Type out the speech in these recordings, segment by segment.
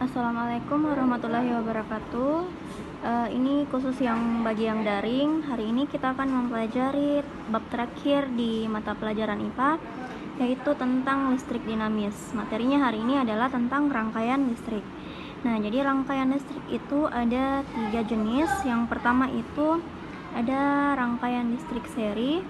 Assalamualaikum warahmatullahi wabarakatuh. Ini khusus yang bagi yang daring. Hari ini kita akan mempelajari bab terakhir di mata pelajaran IPA, yaitu tentang listrik dinamis. Materinya hari ini adalah tentang rangkaian listrik. Nah, jadi rangkaian listrik itu ada 3 jenis. Yang pertama itu ada rangkaian listrik seri.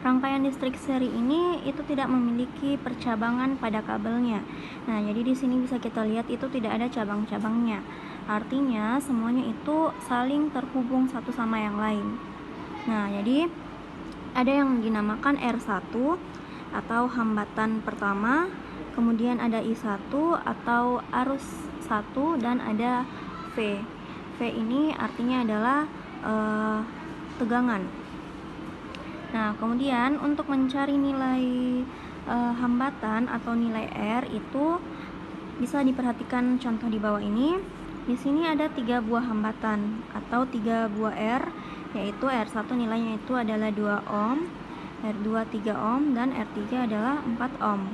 Rangkaian listrik seri ini itu tidak memiliki percabangan pada kabelnya. Nah, jadi di sini bisa kita lihat itu tidak ada cabang-cabangnya. Artinya semuanya itu saling terhubung satu sama yang lain. Nah, jadi ada yang dinamakan R1 atau hambatan pertama, kemudian ada I1 atau arus 1, dan ada V. V ini artinya adalah tegangan. Nah, kemudian untuk mencari nilai hambatan atau nilai R itu bisa diperhatikan contoh di bawah ini. Di sini ada 3 buah hambatan atau 3 buah R, yaitu R1 nilainya itu adalah 2 ohm, R2 3 ohm, dan R3 adalah 4 ohm.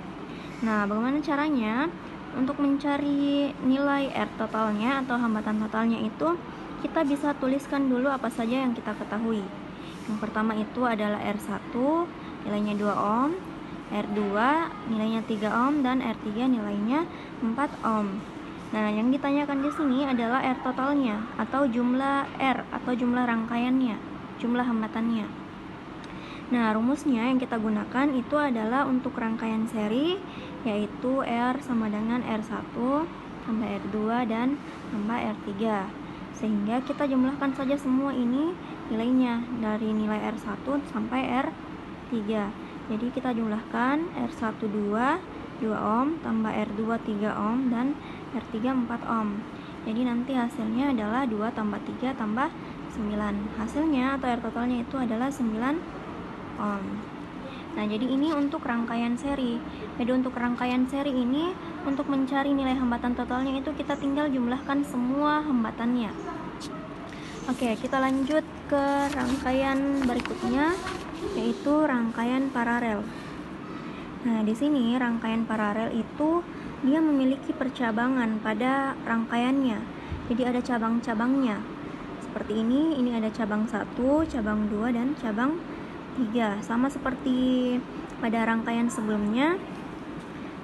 Nah, bagaimana caranya? Untuk mencari nilai R totalnya atau hambatan totalnya itu kita bisa tuliskan dulu apa saja yang kita ketahui. Yang pertama itu adalah R1 nilainya 2 ohm, R2 nilainya 3 ohm, dan R3 nilainya 4 ohm. Nah, yang ditanyakan di sini adalah R totalnya atau jumlah R atau jumlah rangkaiannya, jumlah hambatannya. Nah, rumusnya yang kita gunakan itu adalah untuk rangkaian seri, yaitu R sama dengan R1 tambah R2 dan tambah R3. Sehingga kita jumlahkan saja semua ini nilainya dari nilai R1 sampai R3. Jadi kita jumlahkan R1 2 ohm tambah R2 3 ohm dan R3 4 ohm. Jadi nanti hasilnya adalah 2 tambah 3 tambah 9. Hasilnya atau R totalnya itu adalah 9 ohm. Nah, jadi ini untuk rangkaian seri. Jadi untuk rangkaian seri ini, untuk mencari nilai hambatan totalnya itu kita tinggal jumlahkan semua hambatannya. Oke, kita lanjut ke rangkaian berikutnya, yaitu rangkaian paralel. Nah, di sini rangkaian paralel itu dia memiliki percabangan pada rangkaiannya. Jadi ada cabang-cabangnya. Seperti ini ada cabang 1, cabang 2, dan cabang 3. Sama seperti pada rangkaian sebelumnya.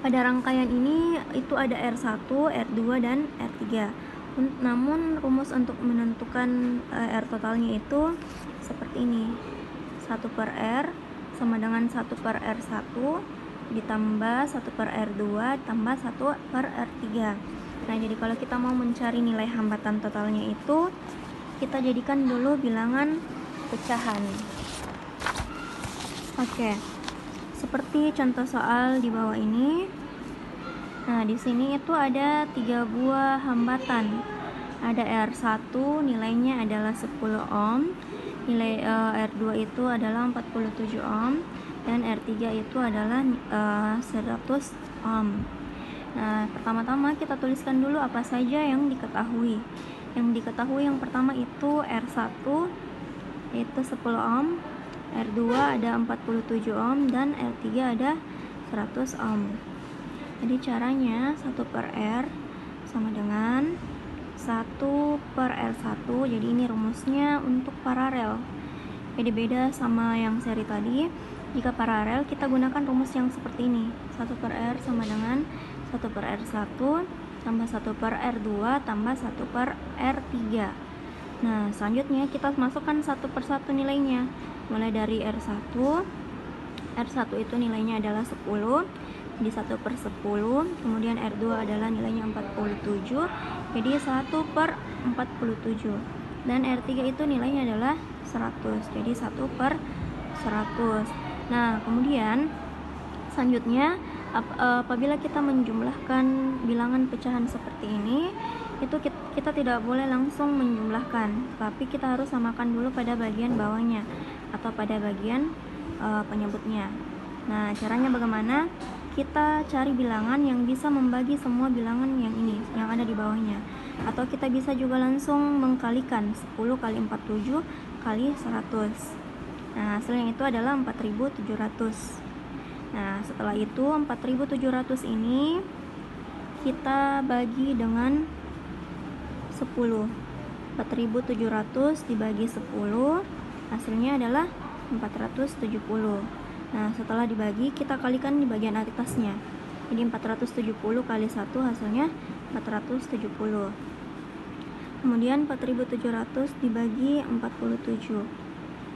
Pada rangkaian ini itu ada R1, R2, dan R3. Namun rumus untuk menentukan R totalnya itu seperti ini. 1 per R sama dengan 1 per R1 ditambah 1 per R2 tambah 1 per R3. Nah, jadi kalau kita mau mencari nilai hambatan totalnya itu, kita jadikan dulu bilangan pecahan. Oke, seperti contoh soal di bawah ini. Nah, di sini itu ada 3 buah hambatan. Ada R1 nilainya adalah 10 ohm, nilai R2 itu adalah 47 ohm, dan R3 itu adalah 100 ohm. Nah, pertama-tama kita tuliskan dulu apa saja yang diketahui. Yang diketahui yang pertama itu R1 yaitu 10 ohm, R2 ada 47 ohm, dan R3 ada 100 ohm. Jadi caranya 1 per R sama dengan 1 per R1. Jadi ini rumusnya untuk paralel. Beda-beda sama yang seri tadi. Jika paralel kita gunakan rumus yang seperti ini. 1 per R sama dengan 1 per R1 tambah 1 per R2 tambah 1 per R3. Nah, selanjutnya kita masukkan 1 per 1 nilainya. Mulai dari R1 itu nilainya adalah 10, jadi 1 per 10. Kemudian R2 adalah nilainya 47, jadi 1 per 47. Dan R3 itu nilainya adalah 100, jadi 1 per 100. Nah, kemudian selanjutnya apabila kita menjumlahkan bilangan pecahan seperti ini, itu kita tidak boleh langsung menjumlahkan, tapi kita harus samakan dulu pada bagian bawahnya atau pada bagian penyebutnya. Nah, caranya bagaimana? Kita cari bilangan yang bisa membagi semua bilangan yang ini, yang ada di bawahnya. Atau kita bisa juga langsung mengkalikan 10 kali 47 kali 100. Nah, hasilnya itu adalah 4700. Nah, setelah itu 4700 ini kita bagi dengan 10. 4.700 dibagi 10 hasilnya adalah 470. Nah, setelah dibagi kita kalikan di bagian atasnya. Jadi 470 kali 1 hasilnya 470. Kemudian 4.700 dibagi 47.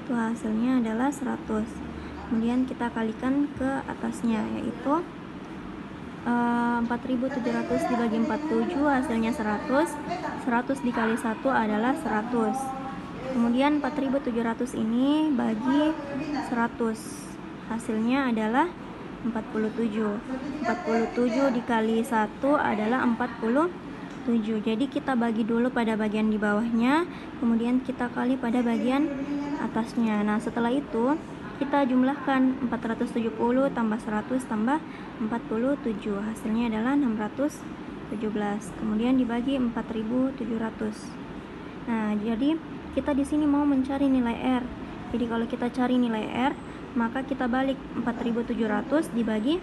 Itu hasilnya adalah 100. Kemudian kita kalikan ke atasnya, yaitu 4.700 dibagi 47 hasilnya 100. 100 dikali 1 adalah 100. Kemudian 4.700 ini bagi 100 hasilnya adalah 47. 47 dikali 1 adalah 47. Jadi kita bagi dulu pada bagian di bawahnya, kemudian kita kali pada bagian atasnya. Nah, setelah itu kita jumlahkan 470 tambah 100 tambah 47, hasilnya adalah 617. Kemudian dibagi 4.700. Nah, jadi kita di sini mau mencari nilai R. Jadi kalau kita cari nilai R, maka kita balik 4.700 dibagi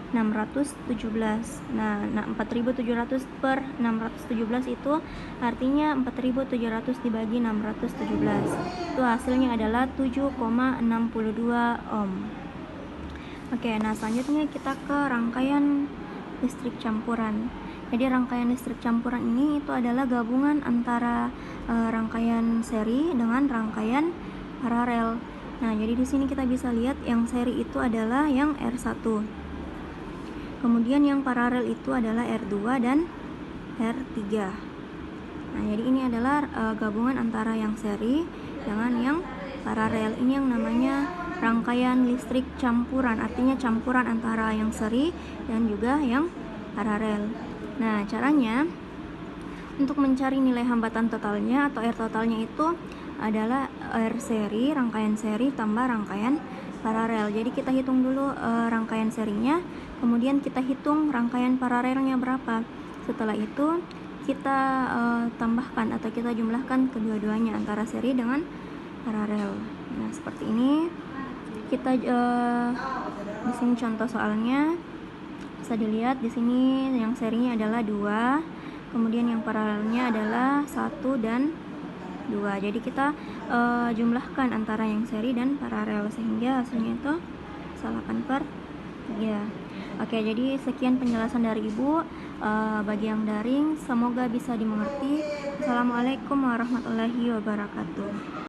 617. Nah, 4.700 per 617 itu artinya 4.700 dibagi 617. Itu hasilnya adalah 7,62 ohm. Oke, nah selanjutnya kita ke rangkaian listrik campuran. Jadi rangkaian listrik campuran ini itu adalah gabungan antara rangkaian seri dengan rangkaian paralel. Nah, jadi di sini kita bisa lihat yang seri itu adalah yang R1. Kemudian yang paralel itu adalah R2 dan R3. Nah, jadi ini adalah gabungan antara yang seri dengan yang paralel. Ini yang namanya rangkaian listrik campuran, artinya campuran antara yang seri dan juga yang paralel. Nah, caranya untuk mencari nilai hambatan totalnya atau R totalnya itu adalah R seri, rangkaian seri tambah rangkaian paralel. Jadi kita hitung dulu rangkaian serinya, kemudian kita hitung rangkaian paralelnya berapa. Setelah itu kita tambahkan atau kita jumlahkan kedua-duanya antara seri dengan paralel. Nah, seperti ini. Kita di sini contoh soalnya bisa dilihat di sini yang serinya adalah 2, kemudian yang paralelnya adalah 1 dan 2. Jadi kita jumlahkan antara yang seri dan paralel sehingga hasilnya itu 8/3. Oke, jadi sekian penjelasan dari Ibu bagi yang daring, semoga bisa dimengerti. Assalamualaikum warahmatullahi wabarakatuh.